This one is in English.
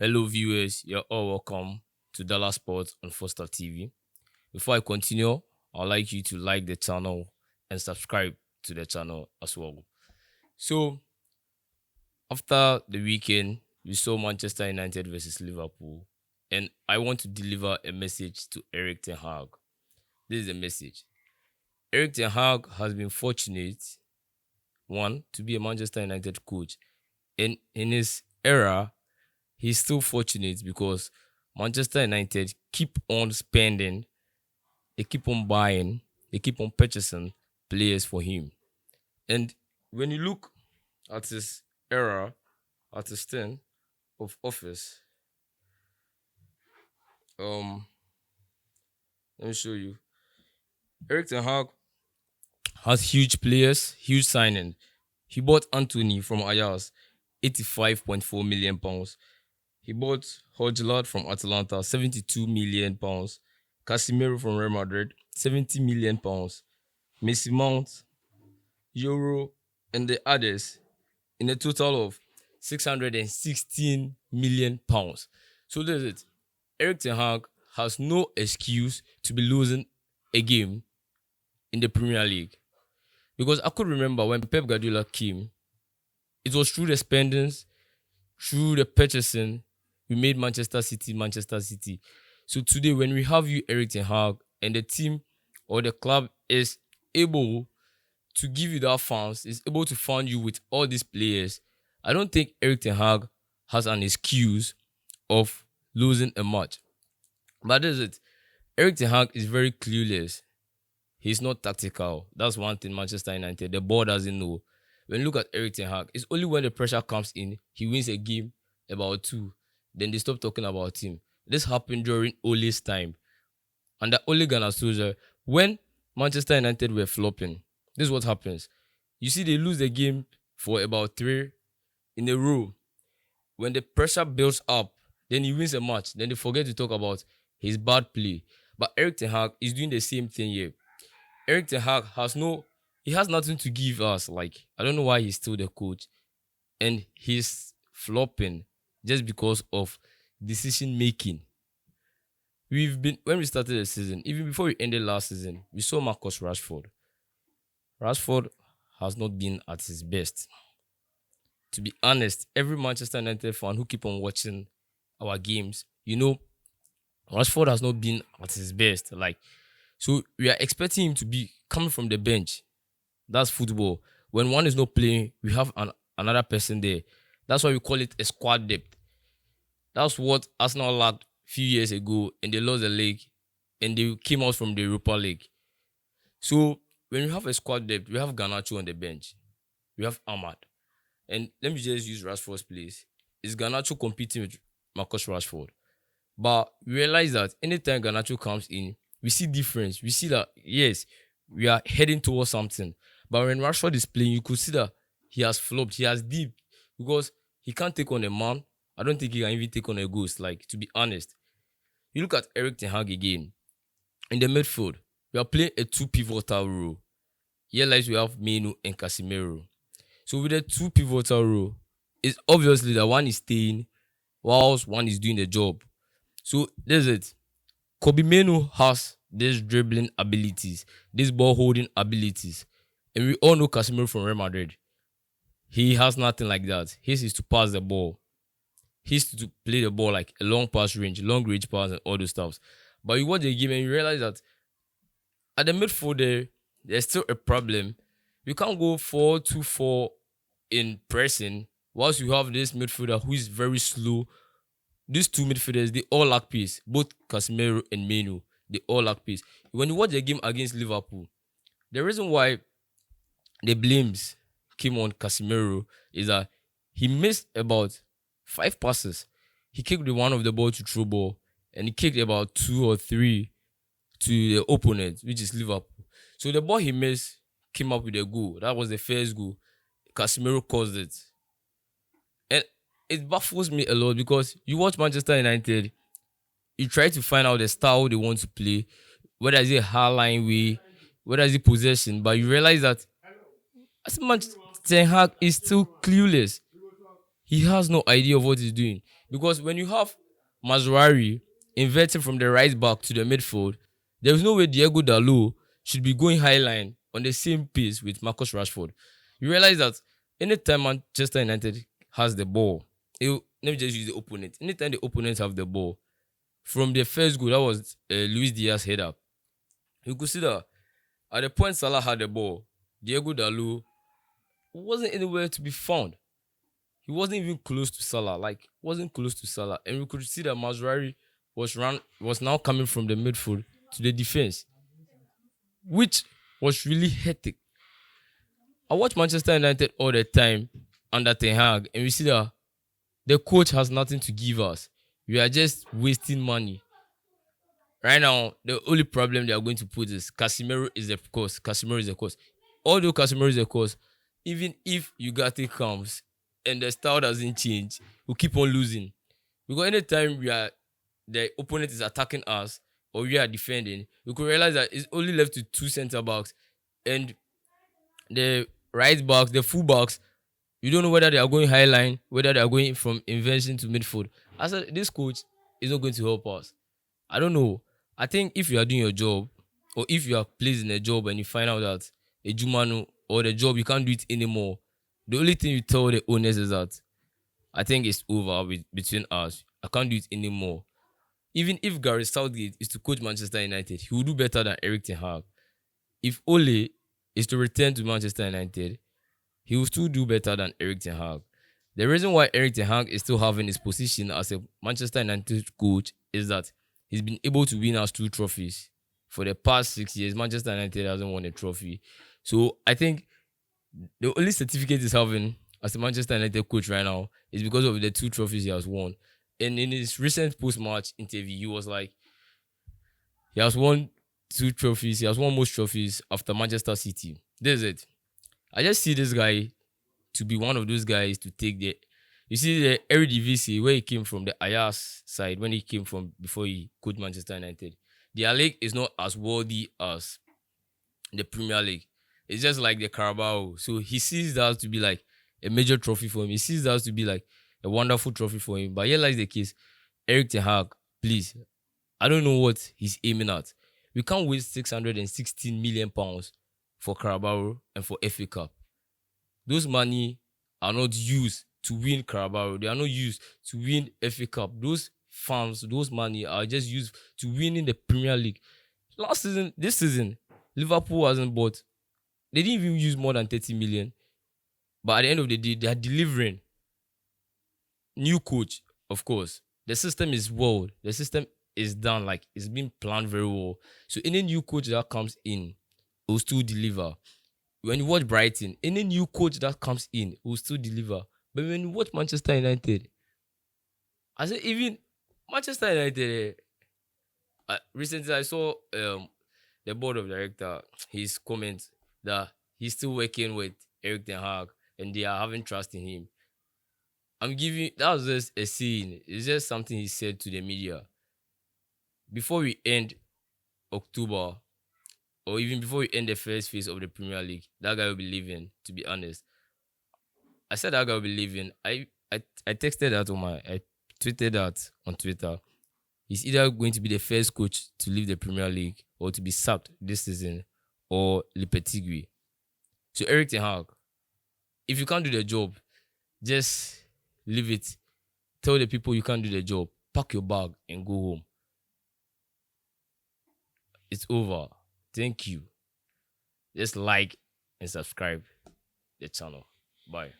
Hello, viewers. You're all welcome to Dallas Sports on Foster TV. Before I continue, I'd like you to like the channel and subscribe to the channel as well. So, after the weekend, we saw Manchester United versus Liverpool, and I want to deliver a message to Erik Ten Hag. This is a message. Erik Ten Hag has been fortunate, one, to be a Manchester United coach, and in his era, he's still fortunate because Manchester United keep on spending, they keep on buying, they keep on purchasing players for him. And when you look at his era, at his term of office, um, let me show you. Erik Ten Hag has huge players, huge signing. He bought Anthony from Ajax, £85.4 million. He bought Hojlard from Atalanta, £72 million. Casemiro from Real Madrid, £70 million. Messi Mount, Euro, and the others in a total of £616 million. So that's it. Erik Ten Hag has no excuse to be losing a game in the Premier League. Because I could remember when Pep Guardiola came, it was through the spendings, through the purchasing, we made Manchester City, Manchester City. So today, when we have you, Erik Ten Hag, and the team or the club is able to give you that funds, is able to fund you with all these players, I don't think Erik Ten Hag has an excuse of losing a match. But that's it. Erik Ten Hag is very clueless. He's not tactical. That's one thing Manchester United, the board doesn't know. When you look at Erik Ten Hag, it's only when the pressure comes in, he wins a game about two. Then they stop talking about him. This happened during Ole's time. Under Ole Gunnar Solskjaer, when Manchester United were flopping, this is what happens. You see, they lose the game for about 3 in a row. When the pressure builds up, then he wins a match. Then they forget to talk about his bad play. But Erik Ten Hag is doing the same thing here. Erik Ten Hag has nothing to give us. Like, I don't know why he's still the coach. And he's flopping just because of decision making. When we started the season, even before we ended last season, we saw Marcus Rashford. Rashford has not been at his best. To be honest, every Manchester United fan who keep on watching our games, Rashford has not been at his best. So we are expecting him to be coming from the bench. That's football. When one is not playing, we have another person there. That's why we call it a squad depth. That's what Arsenal lacked a few years ago, and they lost the league, and they came out from the Europa League. So when we have a squad depth, we have Garnacho on the bench. We have Ahmad. And let me just use Rashford's place. Is Garnacho competing with Marcus Rashford? But we realize that anytime Garnacho comes in, we see difference. We see that, yes, we are heading towards something. But when Rashford is playing, you could see that he has flopped. He has dipped because he can't take on a man. I don't think he can even take on a ghost, to be honest. You look at Erik Ten Hag again. In the midfield, we are playing a 2 pivotal role. Here lies we have Menu and Casemiro. So with the 2 pivotal role, it's obviously that one is staying whilst one is doing the job. So there's it. Kobe Menu has these dribbling abilities, these ball holding abilities. And we all know Casemiro from Real Madrid. He has nothing like that. His is to pass the ball. His to play the ball like a long pass range, long range pass and all those stuff. But you watch the game and you realize that at the midfield there's still a problem. You can't go 4-2-4 in pressing whilst you have this midfielder who is very slow. These 2 midfielders, they all lack pace. Both Casemiro and Menu, they all lack pace. When you watch the game against Liverpool, the reason why the blames came on Casemiro is that he missed about 5 passes. He kicked the one of the ball to through ball, and he kicked about 2 or 3 to the opponent, which is Liverpool. So the ball he missed came up with a goal. That was the first goal. Casemiro caused it. And it baffles me a lot because you watch Manchester United, you try to find out the style they want to play, whether it's a high line way, whether it's a possession, but you realize that as much Ten Hag is still clueless. He has no idea of what he's doing. Because when you have Mazurari inverting from the right back to the midfield, there's no way Diego Dalot should be going high line on the same pace with Marcus Rashford. You realize that anytime Manchester United has the ball, let me just use the opponent. Anytime the opponents have the ball, from the first goal, that was Luis Diaz header, you could see that at the point Salah had the ball, Diego Dalot wasn't anywhere to be found. He wasn't even close to Salah. Like, wasn't close to Salah. And we could see that Mazraoui was now coming from the midfield to the defense, which was really hectic. I watch Manchester United all the time under Ten Hag, and we see that the coach has nothing to give us. We are just wasting money. Right now, the only problem they are going to put is Casemiro is the cause. Casemiro is the cause. Although Casemiro is the cause, even if Ugarte comes and the style doesn't change, we'll keep on losing. Because anytime the opponent is attacking us or we are defending, we could realize that it's only left to two centre backs, and the right backs, the full backs, you don't know whether they are going high line, whether they are going from inversion to midfield. I said, this coach is not going to help us. I don't know. I think if you are doing your job, or if you are placed in a job and you find out that a Jumano or the job you can't do it anymore, the only thing you tell the owners is that I think it's over between us. I can't do it anymore. Even if Gareth Southgate is to coach Manchester United, he will do better than Erik Ten Hag. If Ole is to return to Manchester United, he will still do better than Erik Ten Hag. The reason why Erik Ten Hag is still having his position as a Manchester United coach is that he's been able to win us 2 trophies. For the past 6 years, Manchester United hasn't won a trophy. So I think the only certificate he's having as a Manchester United coach right now is because of the 2 trophies he has won. And in his recent post-match interview, he was like, he has won 2 trophies. He has won most trophies after Manchester City. That's it. I just see this guy to be one of those guys to take you see the Eredivisie, where he came from, the Ajax side, when he came from before he coached Manchester United. Their league is not as worthy as the Premier League. It's just like the Carabao. So he sees that to be like a major trophy for him. He sees that to be like a wonderful trophy for him. But here lies the case. Erik Ten Hag, please, I don't know what he's aiming at. We can't waste £616 million for Carabao and for FA Cup. Those money are not used to win Carabao. They are not used to win FA Cup. Those funds, those money are just used to win in the Premier League. This season, Liverpool hasn't bought. They didn't even use more than 30 million. But at the end of the day, they are delivering. New coach, of course. The system is well. The system is done. Like, it's been planned very well. So any new coach that comes in will still deliver. When you watch Brighton, any new coach that comes in will still deliver. But when you watch Manchester United, I say even Manchester United, recently I saw the board of director, his comments that he's still working with Erik Ten Hag and they are having trust in him. That was just a scene. It's just something he said to the media. Before we end October, or even before we end the first phase of the Premier League, that guy will be leaving, to be honest. I said that guy will be leaving. I texted that I tweeted that on Twitter. He's either going to be the first coach to leave the Premier League or to be sacked this season, or Lopetegui. So Erik Ten Hag, if you can't do the job, just leave it. Tell the people you can't do the job. Pack your bag and go home. It's over. Thank you. Just like and subscribe the channel. Bye.